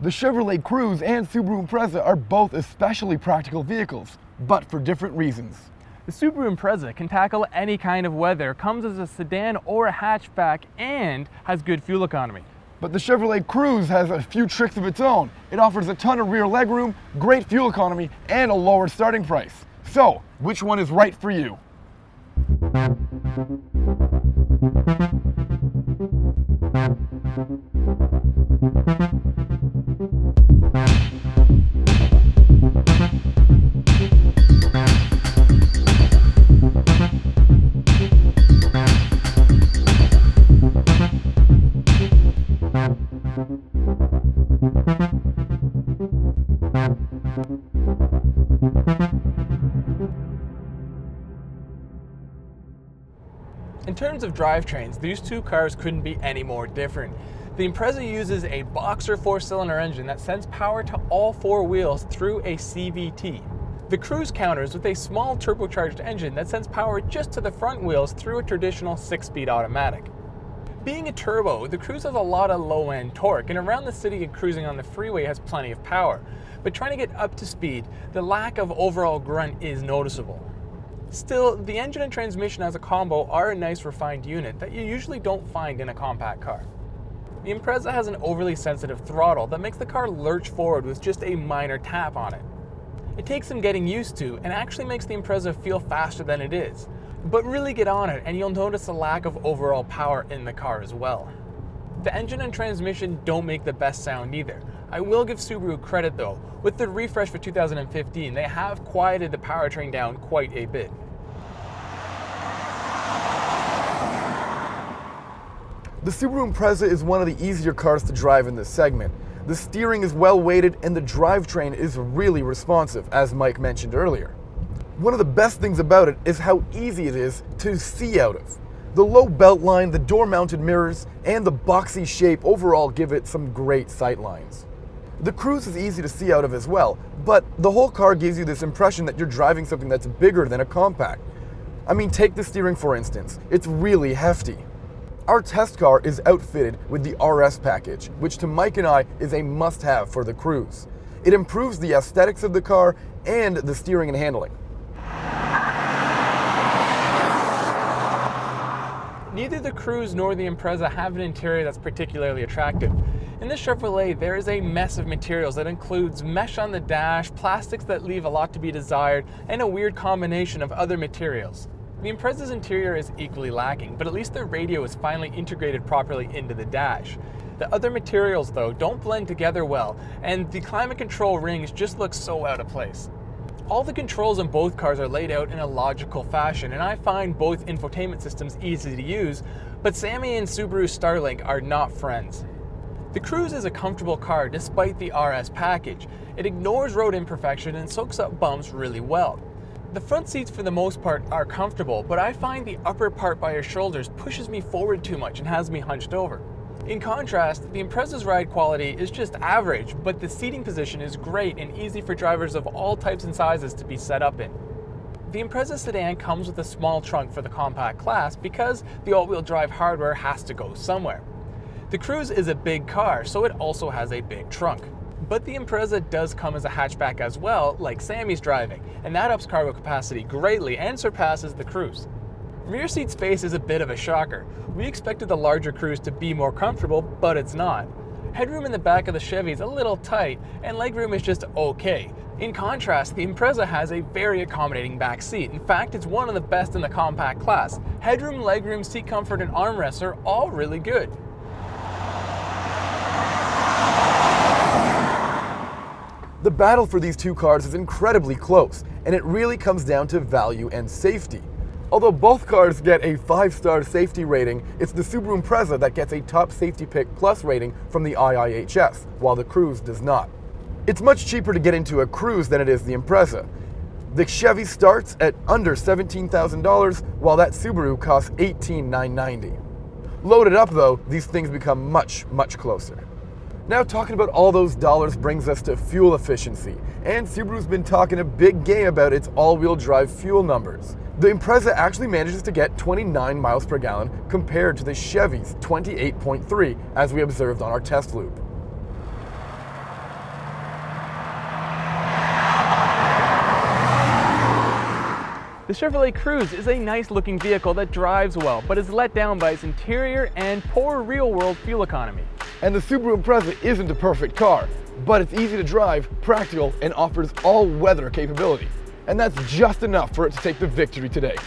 The Chevrolet Cruze and Subaru Impreza are both especially practical vehicles, but for different reasons. The Subaru Impreza can tackle any kind of weather, comes as a sedan or a hatchback, and has good fuel economy. But the Chevrolet Cruze has a few tricks of its own. It offers a ton of rear legroom, great fuel economy, and a lower starting price. So, which one is right for you? In terms of drivetrains, these two cars couldn't be any more different. The Impreza uses a boxer 4-cylinder engine that sends power to all four wheels through a CVT. The Cruze counters with a small turbocharged engine that sends power just to the front wheels through a traditional 6-speed automatic. Being a turbo, the Cruze has a lot of low-end torque, and around the city and cruising on the freeway has plenty of power. But trying to get up to speed, the lack of overall grunt is noticeable. Still, the engine and transmission as a combo are a nice refined unit that you usually don't find in a compact car. The Impreza has an overly sensitive throttle that makes the car lurch forward with just a minor tap on it. It takes some getting used to and actually makes the Impreza feel faster than it is. But really get on it and you'll notice a lack of overall power in the car as well. The engine and transmission don't make the best sound either. I will give Subaru credit though. With the refresh for 2015, they have quieted the powertrain down quite a bit. The Subaru Impreza is one of the easier cars to drive in this segment. The steering is well weighted and the drivetrain is really responsive, as Mike mentioned earlier. One of the best things about it is how easy it is to see out of. The low belt line, the door-mounted mirrors, and the boxy shape overall give it some great sight lines. The Cruze is easy to see out of as well, but the whole car gives you this impression that you're driving something that's bigger than a compact. I mean, take the steering for instance. It's really hefty. Our test car is outfitted with the RS package, which to Mike and I is a must-have for the Cruze. It improves the aesthetics of the car and the steering and handling. Neither the Cruze nor the Impreza have an interior that's particularly attractive. In the Chevrolet, there is a mess of materials that includes mesh on the dash, plastics that leave a lot to be desired, and a weird combination of other materials. The Impreza's interior is equally lacking, but at least the radio is finally integrated properly into the dash. The other materials, though, don't blend together well, and the climate control rings just look so out of place. All the controls in both cars are laid out in a logical fashion, and I find both infotainment systems easy to use, but Sammy and Subaru Starlink are not friends. The Cruze is a comfortable car despite the RS package. It ignores road imperfection and soaks up bumps really well. The front seats for the most part are comfortable, but I find the upper part by your shoulders pushes me forward too much and has me hunched over. In contrast, the Impreza's ride quality is just average, but the seating position is great and easy for drivers of all types and sizes to be set up in. The Impreza sedan comes with a small trunk for the compact class because the all-wheel drive hardware has to go somewhere. The Cruze is a big car, so it also has a big trunk. But the Impreza does come as a hatchback as well, like Sammy's driving, and that ups cargo capacity greatly and surpasses the Cruze. Rear seat space is a bit of a shocker. We expected the larger Cruze to be more comfortable, but it's not. Headroom in the back of the Chevy is a little tight, and legroom is just okay. In contrast, the Impreza has a very accommodating back seat. In fact, it's one of the best in the compact class. Headroom, legroom, seat comfort, and armrests are all really good. The battle for these two cars is incredibly close, and it really comes down to value and safety. Although both cars get a 5-star safety rating, it's the Subaru Impreza that gets a top safety pick plus rating from the IIHS, while the Cruze does not. It's much cheaper to get into a Cruze than it is the Impreza. The Chevy starts at under $17,000, while that Subaru costs $18,990. Loaded up though, these things become much, much closer. Now talking about all those dollars brings us to fuel efficiency, and Subaru's been talking a big game about its all-wheel drive fuel numbers. The Impreza actually manages to get 29 miles per gallon compared to the Chevy's 28.3 as we observed on our test loop. The Chevrolet Cruze is a nice looking vehicle that drives well, but is let down by its interior and poor real-world fuel economy. And the Subaru Impreza isn't a perfect car, but it's easy to drive, practical, and offers all-weather capability. And that's just enough for it to take the victory today.